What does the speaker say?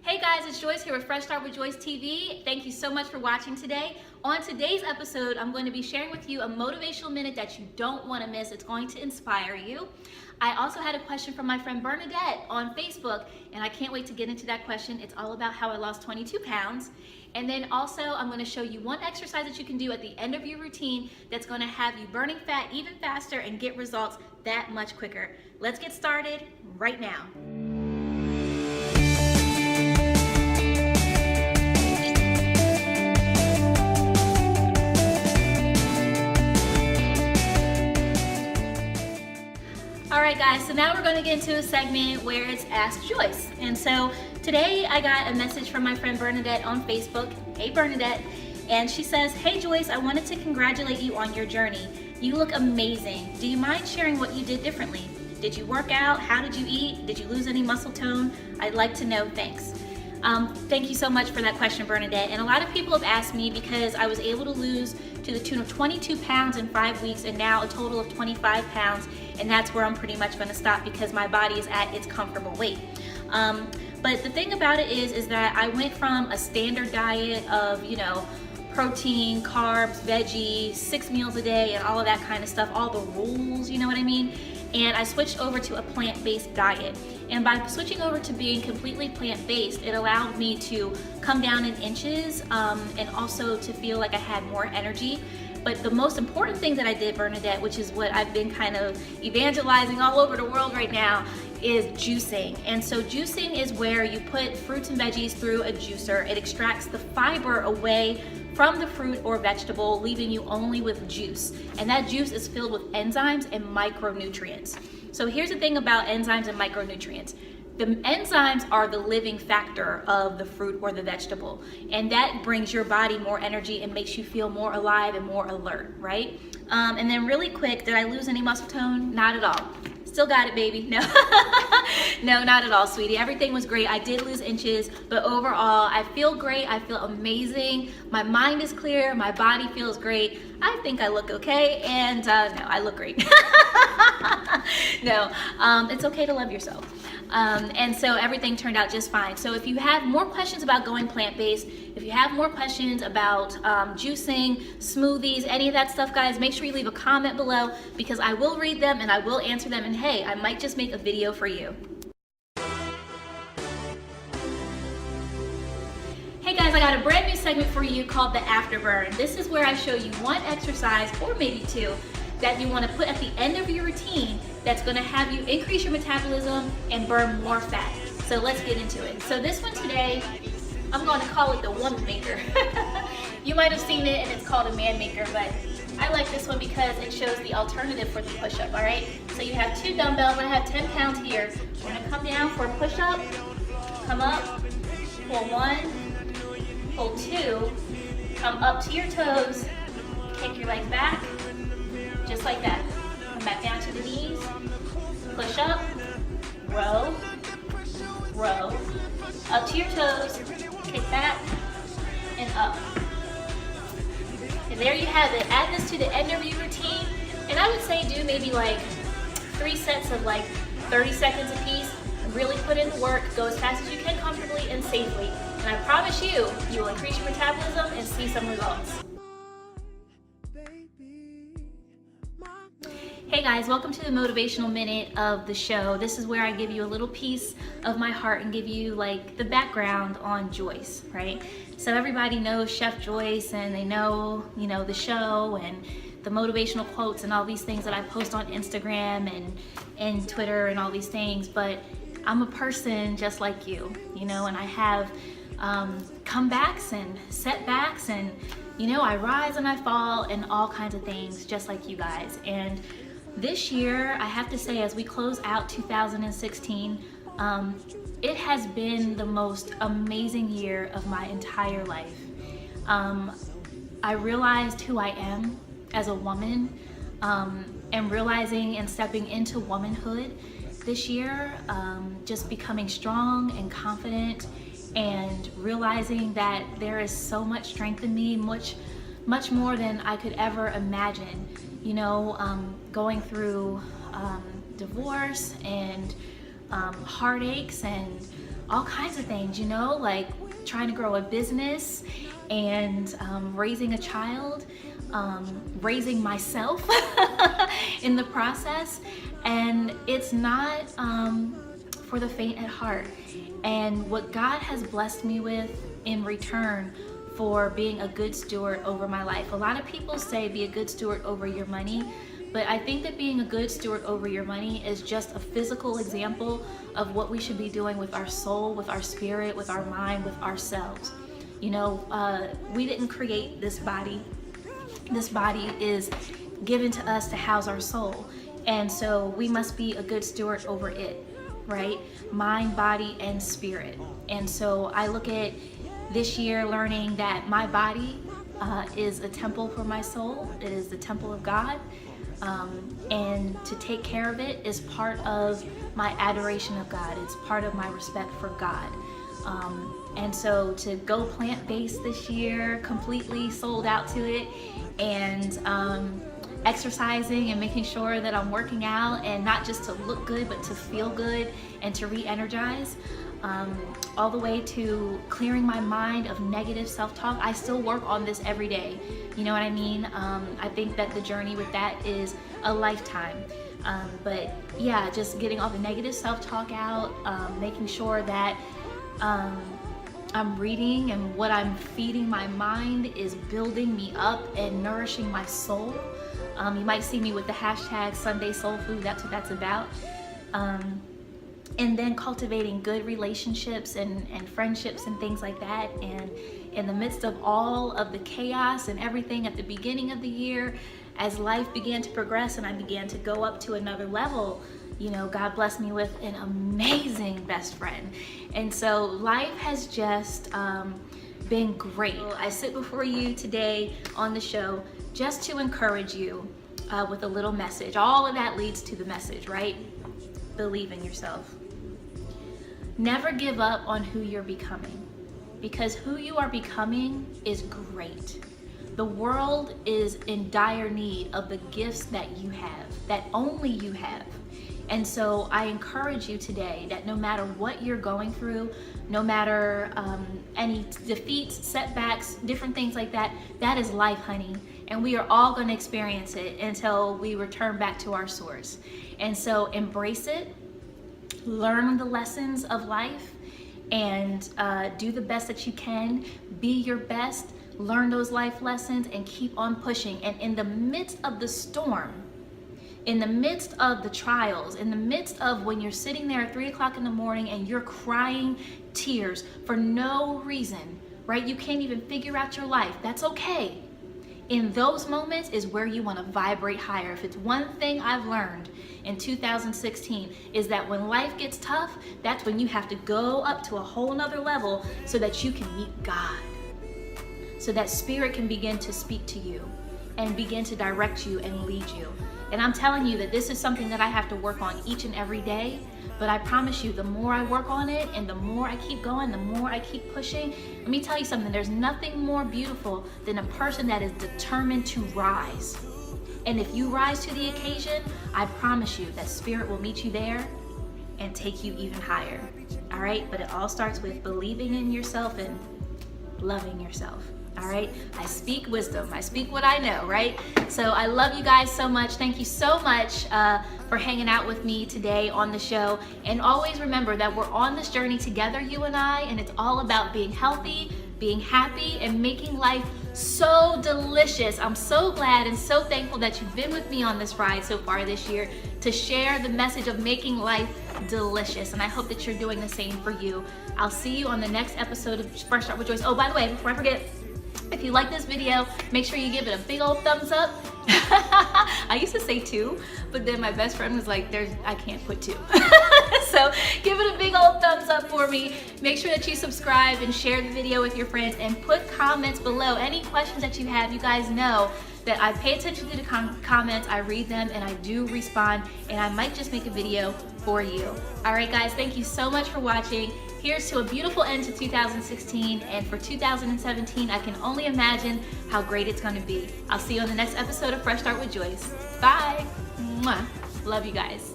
Hey guys, it's Joyce here with Start With Joyce TV. Thank you so much for watching today. On today's episode, I'm going to be sharing with you a motivational minute that you don't want to miss. It's going to inspire you. I also had a question from my friend Bernadette on Facebook, and I can't wait to get into that question. It's all about how I lost 22 pounds. And then also, I'm going to show you one exercise that you can do at the end of your routine that's going to have you burning fat even faster and get results that much quicker. Let's get started right now. Alright guys, so now we're going to get into a segment where it's Ask Joyce. And so today I got a message from my friend Bernadette on Facebook. Hey Bernadette. And she says, "Hey Joyce, I wanted to congratulate you on your journey. You look amazing. Do you mind sharing what you did differently? Did you work out? How did you eat? Did you lose any muscle tone? I'd like to know, thanks." Thank you so much for that question, Bernadette. And a lot of people have asked me because I was able to lose to the tune of 22 pounds in 5 weeks and now a total of 25 pounds. And that's where I'm pretty much going to stop because my body is at its comfortable weight. But the thing about it is that I went from a standard diet of, protein, carbs, veggies, 6 meals a day and all of that kind of stuff, all the rules, you know what I mean? And I switched over to a plant-based diet. And by switching over to being completely plant-based, it allowed me to come down in inches and also to feel like I had more energy. But the most important thing that I did, Bernadette, which is what I've been kind of evangelizing all over the world right now, is juicing. And so juicing is where you put fruits and veggies through a juicer. It extracts the fiber away from the fruit or vegetable, leaving you only with juice. And that juice is filled with enzymes and micronutrients. So here's the thing about enzymes and micronutrients. The enzymes are the living factor of the fruit or the vegetable, and that brings your body more energy and makes you feel more alive and more alert, right? And then really quick, did I lose any muscle tone? Not at all. Still got it, baby. No, no, not at all, sweetie. Everything was great. I did lose inches, but overall, I feel great. I feel amazing. My mind is clear. My body feels great. I think I look okay, and no, I look great. No, it's okay to love yourself. And so everything turned out just fine. So if you have more questions about going plant-based, if you have more questions about juicing, smoothies, any of that stuff, guys, make sure you leave a comment below because I will read them and I will answer them. And hey, I might just make a video for you. Hey guys, I got a brand new segment for you called the Afterburn. This is where I show you one exercise, or maybe two, that you want to put at the end of your routine that's going to have you increase your metabolism and burn more fat. So let's get into it. So this one today, I'm going to call it the woman maker. You might have seen it and it's called a man maker, but I like this one because it shows the alternative for the push-up, all right? So you have 2 dumbbells. I'm going to have 10 pounds here. We're going to come down for a push-up, come up, pull 1, pull 2, come up to your toes, kick your legs back, just like that. Come back down to the knees, push up, row, row, up to your toes, kick back, and up. And there you have it. Add this to the end of your routine, and I would say do maybe like 3 sets of like 30 seconds apiece. Really put in the work, go as fast as you can comfortably and safely. And I promise you, you will increase your metabolism and see some results. Hey guys, welcome to the Motivational Minute of the show. This is where I give you a little piece of my heart and give you like the background on Joyce, right? So everybody knows Chef Joyce and they know, the show and the motivational quotes and all these things that I post on Instagram and Twitter and all these things, but I'm a person just like you, and I have comebacks and setbacks and, I rise and I fall and all kinds of things just like you guys. And this year, I have to say, as we close out 2016, it has been the most amazing year of my entire life. I realized who I am as a woman, and realizing and stepping into womanhood this year, just becoming strong and confident and realizing that there is so much strength in me, much more than I could ever imagine. Going through divorce and heartaches and all kinds of things, you know, like trying to grow a business and raising a child, raising myself in the process. And it's not for the faint at heart. And what God has blessed me with in return for being a good steward over my life. A lot of people say be a good steward over your money, but I think that being a good steward over your money is just a physical example of what we should be doing with our soul, with our spirit, with our mind, with ourselves. You know, we didn't create this body. This body is given to us to house our soul. And so we must be a good steward over it, right? Mind, body, and spirit. And so I look at this year learning that my body is a temple for my soul. It is the temple of God. And to take care of it is part of my adoration of God. It's part of my respect for God. And so to go plant-based this year, completely sold out to it, and exercising and making sure that I'm working out, and not just to look good, but to feel good and to re-energize, all the way to clearing my mind of negative self-talk. I still work on this every day. You know what I mean? I think that the journey with that is a lifetime. But yeah, just getting all the negative self-talk out, making sure that I'm reading and what I'm feeding my mind is building me up and nourishing my soul. You might see me with the hashtag Sunday Soul Food. That's what that's about. And then cultivating good relationships and friendships and things like that. And in the midst of all of the chaos and everything at the beginning of the year, as life began to progress and I began to go up to another level, you know, God blessed me with an amazing best friend. And so life has just been great. I sit before you today on the show just to encourage you with a little message. All of that leads to the message, right? Believe in yourself. Never give up on who you're becoming, because who you are becoming is great. The world is in dire need of the gifts that you have, that only you have. And so I encourage you today that no matter what you're going through, no matter any defeats, setbacks, different things like that, that is life, honey. And we are all going to experience it until we return back to our source. And so embrace it, learn the lessons of life, and do the best that you can. Be your best, learn those life lessons, and keep on pushing. And in the midst of the storm, in the midst of the trials, in the midst of when you're sitting there at 3 o'clock in the morning and you're crying tears for no reason, right? You can't even figure out your life. That's okay. In those moments is where you want to vibrate higher. If it's one thing I've learned in 2016 is that when life gets tough, that's when you have to go up to a whole nother level so that you can meet God. So that spirit can begin to speak to you and begin to direct you and lead you. And I'm telling you that this is something that I have to work on each and every day. But I promise you, the more I work on it and the more I keep going, the more I keep pushing, let me tell you something, there's nothing more beautiful than a person that is determined to rise. And if you rise to the occasion, I promise you that spirit will meet you there and take you even higher. All right? But it all starts with believing in yourself and loving yourself. All right, I speak wisdom. I speak what I know, right? So I love you guys so much. Thank you so much for hanging out with me today on the show. And always remember that we're on this journey together, you and I, and it's all about being healthy, being happy, and making life so delicious. I'm so glad and so thankful that you've been with me on this ride so far this year to share the message of making life delicious. And I hope that you're doing the same for you. I'll see you on the next episode of First Start With Joyce. Oh, by the way, before I forget, if you like this video, make sure you give it a big old thumbs up. I used to say 2, but then my best friend was like, I can't put 2. So give it a big old thumbs up for me. Make sure that you subscribe and share the video with your friends, and put comments below. Any questions that you have, you guys know that I pay attention to the comments, I read them, and I do respond, and I might just make a video for you. All right, guys, thank you so much for watching. Here's to a beautiful end to 2016, and for 2017, I can only imagine how great it's gonna be. I'll see you on the next episode of Fresh Start with Joyce. Bye. Mwah. Love you guys.